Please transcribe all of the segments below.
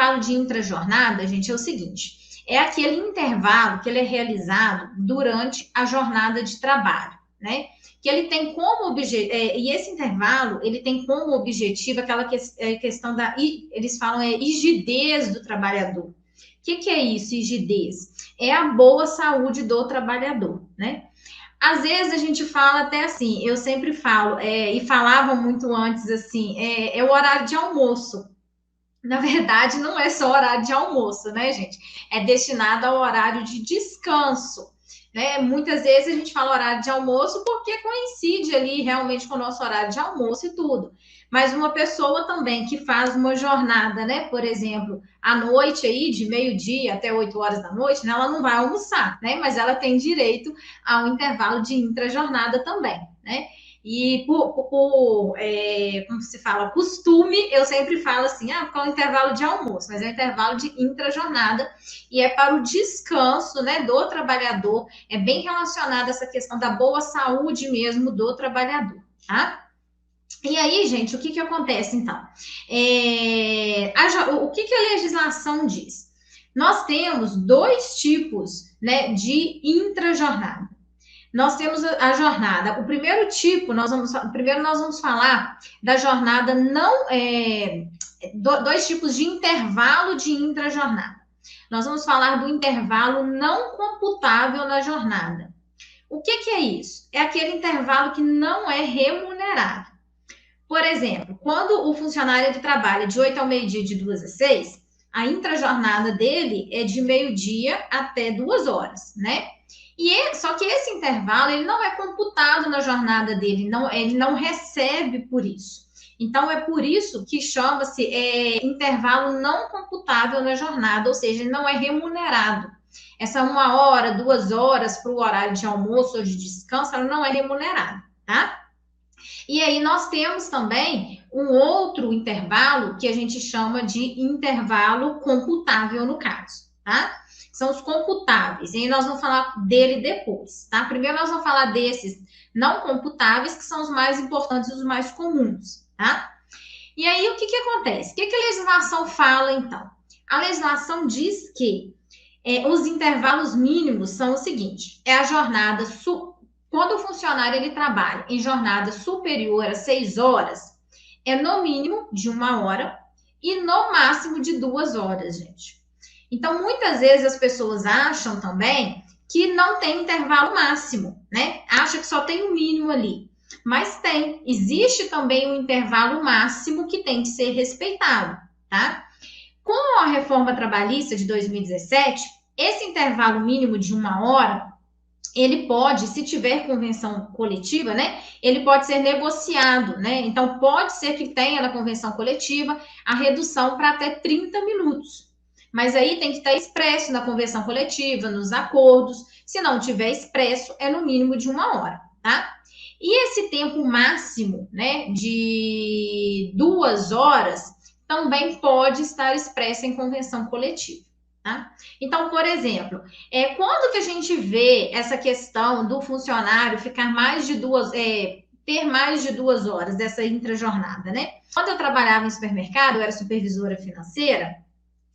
intervalo de intrajornada, gente, é o seguinte, é aquele intervalo que ele é realizado durante a jornada de trabalho, né? Que ele tem como objetivo, e esse intervalo, ele tem como objetivo aquela questão da, eles falam, rigidez do trabalhador. O que é isso, rigidez? É a boa saúde do trabalhador, né? Às vezes a gente fala até assim, eu sempre falo, e falava muito antes assim, é o horário de almoço. Na verdade, não é só horário de almoço, né, gente? É destinado ao horário de descanso, né? Muitas vezes a gente fala horário de almoço porque coincide ali realmente com o nosso horário de almoço e tudo. Mas uma pessoa também que faz uma jornada, né? Por exemplo, à noite aí, de meio-dia até 8 horas da noite, né? Ela não vai almoçar, né? Mas ela tem direito ao intervalo de intrajornada também, né? E como se fala, costume, eu sempre falo assim, porque é um intervalo de almoço, mas é um intervalo de intrajornada e é para o descanso, né, do trabalhador, é bem relacionado a essa questão da boa saúde mesmo do trabalhador, tá? E aí, gente, o que acontece então? O que a legislação diz? Nós temos dois tipos, né, de intrajornada. Nós temos a jornada. O primeiro tipo, primeiro nós vamos falar da jornada não. Dois tipos de intervalo de intrajornada. Nós vamos falar do intervalo não computável na jornada. O que é isso? É aquele intervalo que não é remunerado. Por exemplo, quando o funcionário trabalha de 8 ao meio-dia, de 2 às 6, a intrajornada dele é de meio-dia até 2 horas, né? Só que esse intervalo ele não é computado na jornada dele, ele não recebe por isso. Então, é por isso que chama-se intervalo não computável na jornada, ou seja, ele não é remunerado. Essa 1 hora, 2 horas para o horário de almoço ou de descanso, ela não é remunerada, tá? E aí nós temos também um outro intervalo que a gente chama de intervalo computável no caso, tá? São os computáveis, e aí nós vamos falar dele depois, tá? Primeiro nós vamos falar desses não computáveis, que são os mais importantes e os mais comuns, tá? E aí o que acontece? O que a legislação fala, então? A legislação diz que os intervalos mínimos são o seguinte, é a jornada, quando o funcionário ele trabalha em jornada superior a 6 horas, é no mínimo de 1 hora e no máximo de 2 horas, gente. Então, muitas vezes as pessoas acham também que não tem intervalo máximo, né? Acha que só tem o mínimo ali. Mas tem. Existe também um intervalo máximo que tem que ser respeitado, tá? Com a reforma trabalhista de 2017, esse intervalo mínimo de 1 hora, ele pode, se tiver convenção coletiva, né? Ele pode ser negociado, né? Então, pode ser que tenha na convenção coletiva a redução para até 30 minutos. Mas aí tem que estar expresso na convenção coletiva, nos acordos. Se não tiver expresso, é no mínimo de 1 hora, tá? E esse tempo máximo, né, de 2 horas, também pode estar expresso em convenção coletiva, tá? Então, por exemplo, quando que a gente vê essa questão do funcionário ficar mais de ter mais de 2 horas dessa intrajornada, né? Quando eu trabalhava em supermercado, eu era supervisora financeira,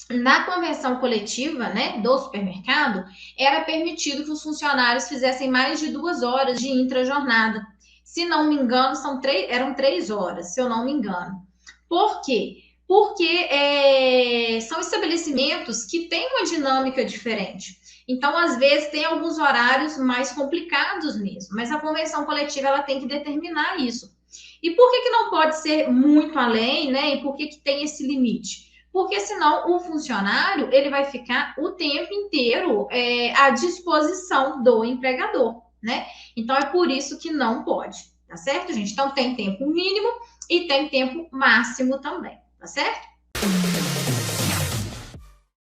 na convenção coletiva, né, do supermercado, era permitido que os funcionários fizessem mais de 2 horas de intrajornada. Se não me engano, eram 3 horas, se eu não me engano. Por quê? Porque são estabelecimentos que têm uma dinâmica diferente. Então, às vezes, tem alguns horários mais complicados mesmo, mas a convenção coletiva ela tem que determinar isso. E por que não pode ser muito além, né? E por que tem esse limite? Porque senão o funcionário ele vai ficar o tempo inteiro à disposição do empregador, né? Então é por isso que não pode, tá certo, gente? Então tem tempo mínimo e tem tempo máximo também, tá certo?